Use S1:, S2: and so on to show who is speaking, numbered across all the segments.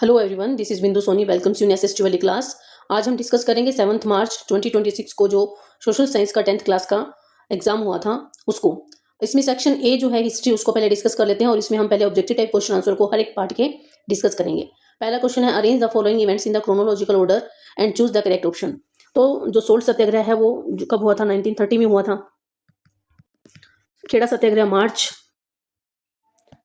S1: Hello everyone, this is Bindu Soni welcomes you in SST वाली class. आज हम डिस्कस करेंगे 7 मार्च 2026 को जो सोशल साइंस का 10th क्लास का एग्जाम हुआ था उसको। इसमें सेक्शन ए जो है हिस्ट्री, उसको पहले डिस्कस कर लेते हैं और इसमें हम पहले ऑब्जेक्टिव टाइप क्वेश्चन आंसर को हर एक पार्ट के डिस्कस करेंगे। पहला क्वेश्चन है arrange the following events in the chronological order and choose the correct option. तो जो सोल्ट सत्याग्रह है वो कब हुआ था? 1930 में हुआ था। खेड़ा सत्याग्रह मार्च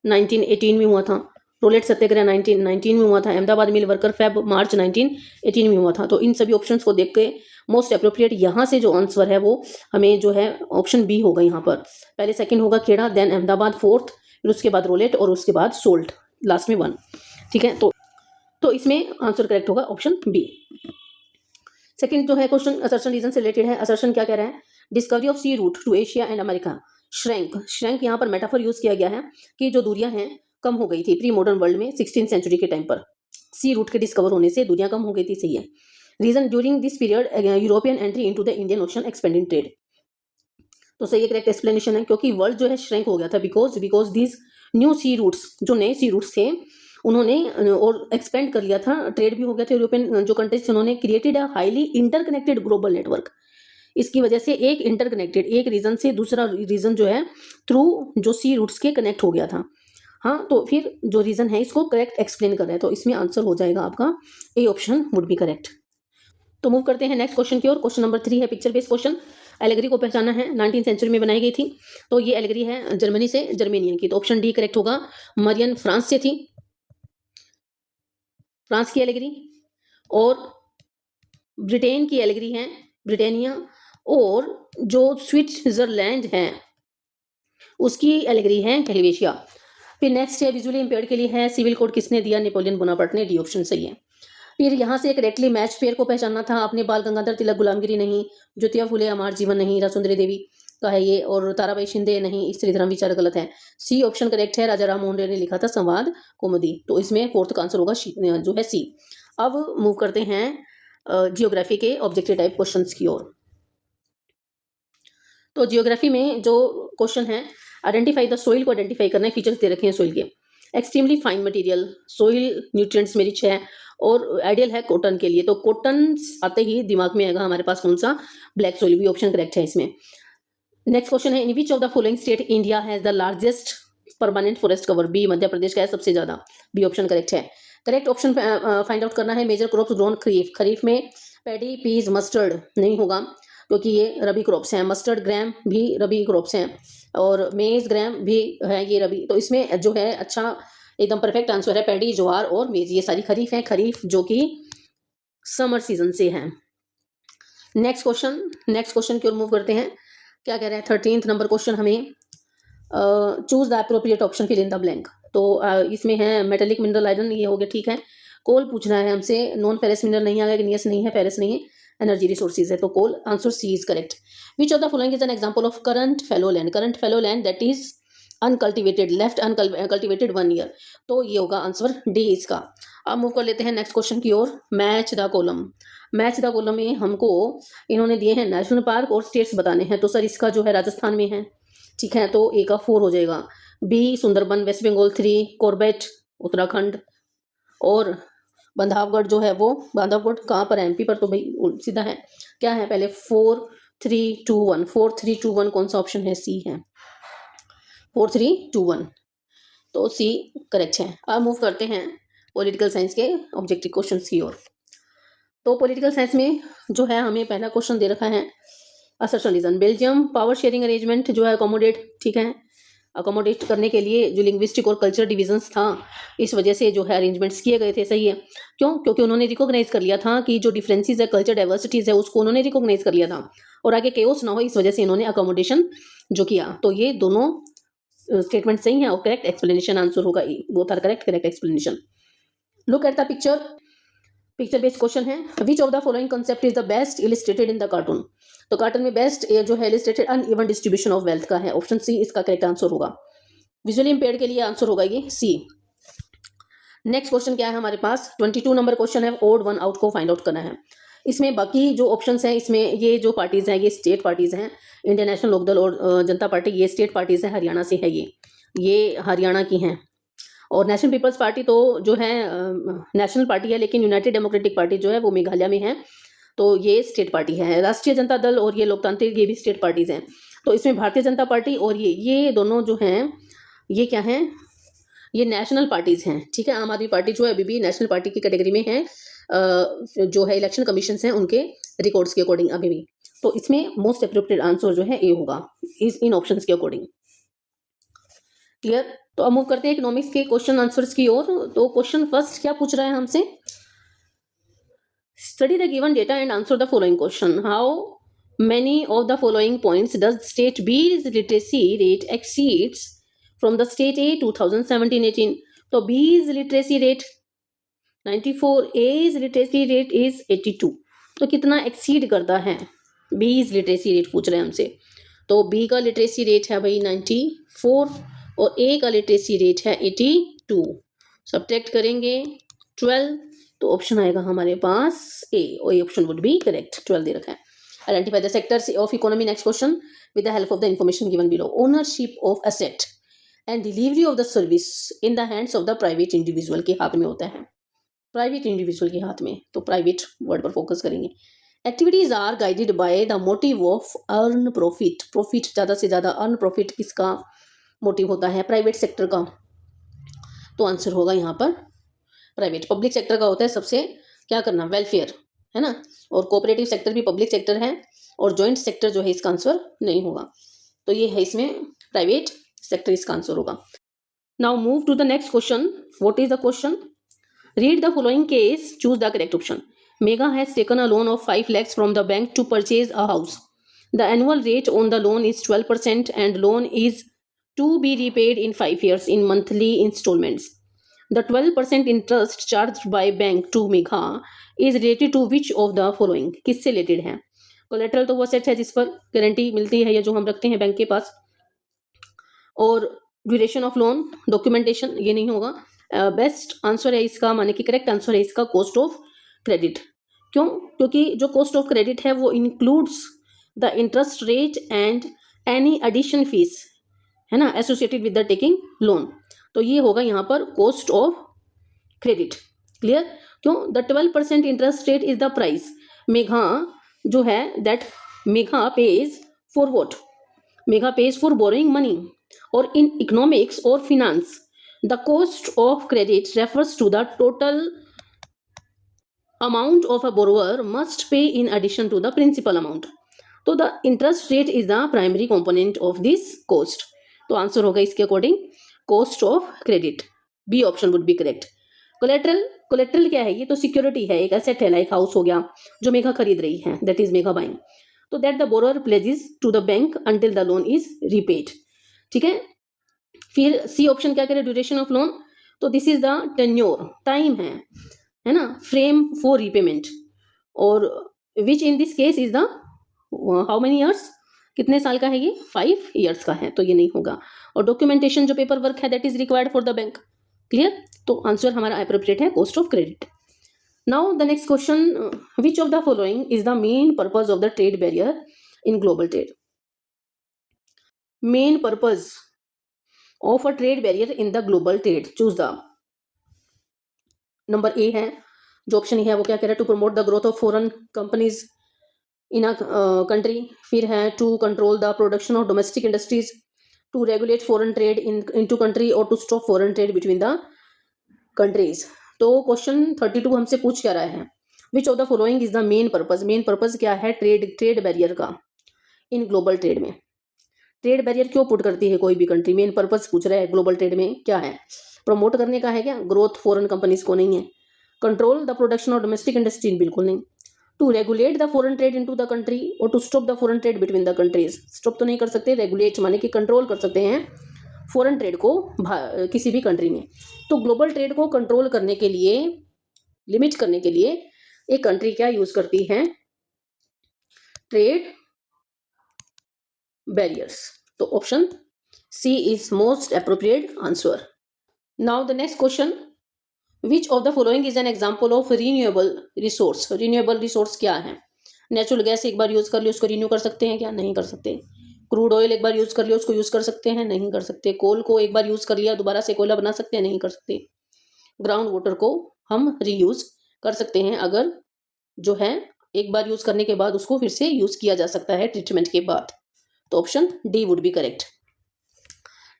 S1: 1918 में हुआ था। रोलेट सत्याग्रह 1919 में हुआ था। Ahmedabad mill worker Feb March 1918 में हुआ था। तो इन सभी ऑप्शंस को देख के मोस्ट अप्रोप्रिएट यहाँ से जो आंसर है वो हमें जो है ऑप्शन बी होगा। यहाँ पर पहले सेकंड होगा खेड़ा, देन अहमदाबाद फोर्थ, फिर उसके बाद रोलेट और उसके बाद सोल्ट, लास्ट में 1। ठीक है, तो इसमें आंसर करेक्ट होगा ऑप्शन बी। सेकंड जो है क्वेश्चन असर्शन रीजन से रिलेटेड है। असर्शन क्या कह रहा है? Discovery of sea route to Asia and America shrank यहाँ पर मेटाफर यूज किया गया है कि जो दूरियां हैं कम हो गई थी प्री मॉडर्न वर्ल्ड में 16th सेंचुरी के टाइम पर। सी रूट के डिस्कवर होने से दूरियां कम हो गई थी, सही है। Reason during this period European entry into the Indian ocean expanding trade, तो सही है, करेक्ट एक्सप्लेनेशन है। क्योंकि वर्ल्ड जो है श्रैंक हो गया था because this new sea routes, जो नए सी रूट्स थे उन्होंने और एक्सपेंड कर लिया था, ट्रेड भी हो गया था। यूरोपियन जो कंट्रीज थे उन्होंने created a highly interconnected global network. इसकी वजह से एक इंटरकनेक्टेड एक रीजन से दूसरा रीजन जो है थ्रू जो सी रूट्स के कनेक्ट हो गया था। हाँ, तो फिर जो रीजन है इसको करेक्ट एक्सप्लेन कर रहे हैं, तो इसमें आंसर हो जाएगा आपका A option would be correct. तो मूव करते हैं नेक्स्ट क्वेश्चन की ओर। क्वेश्चन नंबर 3 है पिक्चर बेस्ड क्वेश्चन। एलेगरी को पहचाना है, 19th सेंचुरी में बनाई गई थी। तो ये एलेगरी है जर्मनी से, जर्मेनियन की, तो ऑप्शन डी करेक्ट होगा। मरियन फ्रांस से थी, फ्रांस की एलेगरी। और ब्रिटेन की एलेगरी है, ब्रिटेनिया। और जो स्विट्जरलैंड है उसकी एलेगरी है हेल्वेशिया। फिर नेक्स्ट है विजुअली इंपेयर्ड के लिए है सिविल कोड किसने दिया? नेपोलियन बोनापार्ट ने, डी ऑप्शन सही है। फिर यहाँ से करेक्टली मैच पेयर को पहचानना था आपने। बाल गंगाधर तिलक गुलामगिरी नहीं, ज्योतिबा फुले अमर जीवन नहीं, रासुंदरी देवी का है ये, और ताराबाई शिंदे नहीं, स्त्री धर्म विचार गलत है। सी ऑप्शन करेक्ट है, राजा राम मोहन राय ने लिखा था संवाद कौमुदी, तो इसमें फोर्थ का आंसर होगा जो है सी। अब मूव करते हैं जियोग्राफी के ऑब्जेक्टिव टाइप क्वेश्चन की ओर। तो जियोग्राफी में जो क्वेश्चन है आइडेंटिफाई द सोइल को आइडेंटिफाई करना है। फीचर्स दे रखे हैं सोइल के। Extremely fine material, soil nutrients में रिच है और आइडियल है कॉटन के लिए। तो कॉटन आते ही दिमाग में आएगा हमारे पास कौन सा? ब्लैक सोइल, भी ऑप्शन करेक्ट है इसमें। नेक्स्ट क्वेश्चन है in which of the following state India has the largest permanent forest cover? B Madhya Pradesh का है सबसे ज्यादा, बी ऑप्शन करेक्ट है। करेक्ट ऑप्शन फाइंड आउट करना है। Major crops grown kharif, kharif में पैडी, पीज, मस्टर्ड नहीं होगा क्योंकि ये रबी क्रॉप्स हैं। मस्टर्ड ग्राम भी रबी क्रॉप्स हैं और मेज ग्राम भी है ये रबी। तो इसमें जो है अच्छा एकदम परफेक्ट आंसर है पैडी, ज्वार और मेज, ये सारी खरीफ हैं, खरीफ जो कि समर सीजन से हैं। नेक्स्ट क्वेश्चन की ओर मूव करते हैं। क्या कह रहे हैं? 13th नंबर क्वेश्चन हमें choose the appropriate option fill in the blank. तो इसमें है मेटेलिक मिनरल आयरन, ये हो गया ठीक है। कोल पूछना है हमसे, नॉन फेरस मिनरल नहीं आएगा, नियस नहीं है, फेरस नहीं है, एनर्जी रिसोर्सेज है, तो coal answer C is correct. Which of the following is an example of current fallow land? Current fallow land that is uncultivated, left uncultivated 1 year, तो ये होगा आंसर डी इसका। अब मूव कर लेते हैं नेक्स्ट क्वेश्चन की ओर। Match the column. Match the column में हमको इन्होंने दिए हैं नेशनल पार्क और स्टेट्स बताने हैं। तो सर इसका जो है राजस्थान में है, ठीक है, तो ए का 4 हो जाएगा। B Sundarban West Bengal 3, Corbett Uttarakhand, और बांधवगढ़ जो है वो, बांधवगढ़ कहाँ पर है? एमपी पर, तो भाई सीधा है। क्या है पहले? 4 3 2 1, 4 3 2 1 कौन सा ऑप्शन है? सी है, 4 3 2 1, तो सी करेक्ट है। अब मूव करते हैं पॉलिटिकल साइंस के ऑब्जेक्टिव क्वेश्चंस की ओर। तो पॉलिटिकल साइंस में जो है हमें पहला क्वेश्चन दे रखा है assertion reason. Belgium power sharing arrangement जो है अकोमोडेट, ठीक है, अकोमोडेट करने के लिए जो लिंग्विस्टिक और कल्चर डिविजन्स था, इस वजह से जो है अरेंजमेंट्स किए गए थे, सही है। क्यों? क्योंकि उन्होंने रिकॉग्नाइज कर लिया था कि जो डिफरेंसेस है, कल्चर डाइवर्सिटीज है, उसको उन्होंने रिकॉग्नाइज कर लिया था और आगे केओस ना हो, इस वजह से इन्होंने अकोमोडेशन जो किया। तो ये दोनों स्टेटमेंट सही है और करेक्ट एक्सप्लेनेशन आंसर होगा E, both are correct, correct explanation. Look at the picture based question है। Which of the following concept is the best illustrated in the cartoon? तो कार्टून में बेस्ट जो है illustrated uneven distribution of wealth का है, option C इसका correct answer होगा। Visually impaired के लिए आंसर होगा ये सी। नेक्स्ट क्वेश्चन क्या है हमारे पास? 22 नंबर क्वेश्चन है, ओड वन आउट को फाइंड आउट करना है। इसमें बाकी जो ऑप्शंस हैं, इसमें ये जो पार्टीज हैं ये स्टेट पार्टीज हैं, इंडियन नेशनल लोकदल और जनता पार्टी, ये स्टेट पार्टीज हैं, हरियाणा से है, ये हरियाणा की हैं। और नेशनल पीपल्स पार्टी तो जो है नेशनल पार्टी है, लेकिन यूनाइटेड डेमोक्रेटिक पार्टी जो है वो मेघालय में है, तो ये स्टेट पार्टी है। राष्ट्रीय जनता दल और ये लोकतांत्रिक, ये भी स्टेट पार्टीज हैं। तो इसमें भारतीय जनता पार्टी और ये दोनों जो हैं ये क्या हैं, ये नेशनल पार्टीज हैं, ठीक है। आम आदमी पार्टी जो है अभी भी नेशनल पार्टी की कैटेगरी में है, जो है इलेक्शन कमीशन हैं उनके रिकॉर्ड्स के अकॉर्डिंग अभी भी। तो इसमें मोस्ट अप्रोप्रिएट आंसर जो है ए होगा इन ऑप्शंस के अकॉर्डिंग। क्लियर। तो अब मूव करते हैं इकोनॉमिक्स के क्वेश्चन आंसर्स की ओर। तो क्वेश्चन फर्स्ट क्या पूछ रहा है हमसे, study the given data and answer the following question. How many of the following points does state B's literacy rate exceeds from the state A 2017-18? तो B's literacy rate 94, A's literacy rate is 82, तो कितना exceed करता है? B's literacy rate पूछ रहे हैं हमसे। तो B का लिटरेसी रेट है भाई 94 और A का लिटरेसी रेट है 82। सब्ट्रैक्ट करेंगे 12, तो ऑप्शन आएगा हमारे पास ए, और ये ऑप्शन वुड बी करेक्ट। 12 दे रखा है। Identify the sectors of economy, next question, with the help of the information given below. Ownership of asset and delivery of the service in the hands of the private individual के हाथ में होता है, private individual के हाथ में, तो private word पर फोकस करेंगे। Activities are guided by the motive of earn profit, profit ज़्यादा से ज़्यादा, अर्न प्रॉफिट किसका मोटिव होता है? प्राइवेट सेक्टर का। तो आंसर होगा यहाँ पर प्राइवेट। पब्लिक सेक्टर का होता है सबसे क्या करना, वेलफेयर, है ना। और कोऑपरेटिव सेक्टर भी पब्लिक सेक्टर है, और जॉइंट सेक्टर जो है इसका आंसर नहीं होगा। तो ये है इसमें प्राइवेट सेक्टर इसका आंसर होगा। Now move to the next question. What is the question? Read the following case, choose the correct option. Megha has taken a loan of 5 lakhs from the bank to purchase a house. The annual rate on the loan is 12% and loan is to be repaid in 5 years in monthly installments. The 12% interest charged by bank to Megha is related to which of the following? किससे related है? Collateral तो वो set है जिस पर guarantee मिलती है या जो हम रखते हैं बैंक के पास, और ड्यूरेशन ऑफ लोन, डॉक्यूमेंटेशन, ये नहीं होगा। बेस्ट आंसर है इसका, माने कि करेक्ट आंसर है इसका कॉस्ट ऑफ क्रेडिट। क्यों? क्योंकि जो कॉस्ट ऑफ क्रेडिट है वो includes the interest rate and any addition fees, है ना, associated with the taking loan. तो ये होगा यहाँ पर कॉस्ट ऑफ क्रेडिट। क्लियर? क्यों? The 12% interest rate is the price. Megha जो है that Megha pays for what? Megha pays for borrowing money, और इन इकोनॉमिक्स और finance the cost of credit refers to the total amount of a borrower must pay in addition to the principal amount. तो the interest rate is the primary component of this cost. तो answer होगा इसके according cost of credit. B option would be correct. Collateral, collateral क्या है? ये तो security है, एक एसेट है, लाइक हाउस हो गया जो मेघा खरीद रही है, दैट इज मेघा बाइंग। तो that the borrower pledges to the bank until the loan is repaid. ठीक है। फिर सी ऑप्शन क्या करे? ड्यूरेशन ऑफ लोन, तो this is the tenure, time है ना, फ्रेम फॉर रीपेमेंट, और which in this case is the how many years, कितने साल का है ये? 5 years का है, तो ये नहीं होगा। और डॉक्यूमेंटेशन जो पेपर वर्क है that is required for the bank. Clear? तो आंसर हमारा अप्रोप्रिएट है cost of credit. Now the next question, which of the following is the main purpose of the trade barrier in global trade? Main purpose of a trade barrier in the global trade, choose the. Number A है जो option है वो क्या कह रहा है? To promote the growth of foreign companies in a country. फिर है to control the production of domestic industries, to regulate foreign trade in to country, और to stop foreign trade between the countries. तो question 32 हमसे पूछ क्या रहा है? Which of the following is the main purpose? Main purpose क्या है trade barrier का इन ग्लोबल ट्रेड में? ट्रेड बैरियर क्यों पुट करती है कोई भी कंट्री? मेन पर्पज पूछ रहा है ग्लोबल ट्रेड में क्या है? प्रमोट करने का है क्या? ग्रोथ फॉरेन कंपनीज को नहीं है। Control the production of domestic industry, बिल्कुल नहीं। To regulate the foreign trade into the country, और to stop the foreign trade between the countries. Stop तो नहीं कर सकते, रेगुलेट माने कि कंट्रोल कर सकते हैं फॉरेन ट्रेड को किसी भी कंट्री में। तो ग्लोबल ट्रेड को कंट्रोल करने के लिए, लिमिट करने के लिए एक कंट्री क्या यूज करती है? Trade barriers. तो option C is most appropriate answer. Now the next question, which of the following is an example of renewable resource? Renewable resource क्या है? नेचुरल गैस एक बार यूज कर ली उसको रिन्यू कर सकते हैं क्या? नहीं कर सकते। क्रूड ऑयल एक बार यूज़ कर लिया उसको यूज़ कर सकते हैं? नहीं कर सकते। कोल को एक बार यूज़ कर लिया दोबारा से कोयला बना सकते हैं? नहीं कर सकते। ग्राउंड वाटर को हम रीयूज़ कर सकते हैं अगर जो है एक बार यूज़ करने के बाद उसको फिर से यूज़ किया जा सकता है ट्रीटमेंट के बाद। तो option D would be correct.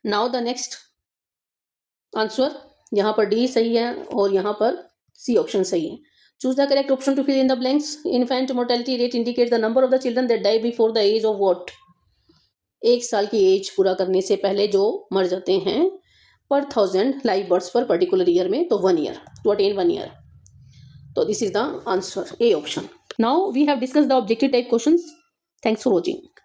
S1: Now the next answer, यहाँ पर डी सही है और यहाँ पर सी ऑप्शन सही है। Choose the correct option to fill in the blanks. Infant mortality rate indicate the number of the children that die before the age of what. 1 साल की एज पूरा करने से पहले जो मर जाते हैं पर 1000 live births per particular year में, तो 1 ईयर, टू अटेन 1 ईयर। तो this is the answer, A option. Now we have discuss the objective type questions. Thanks for watching.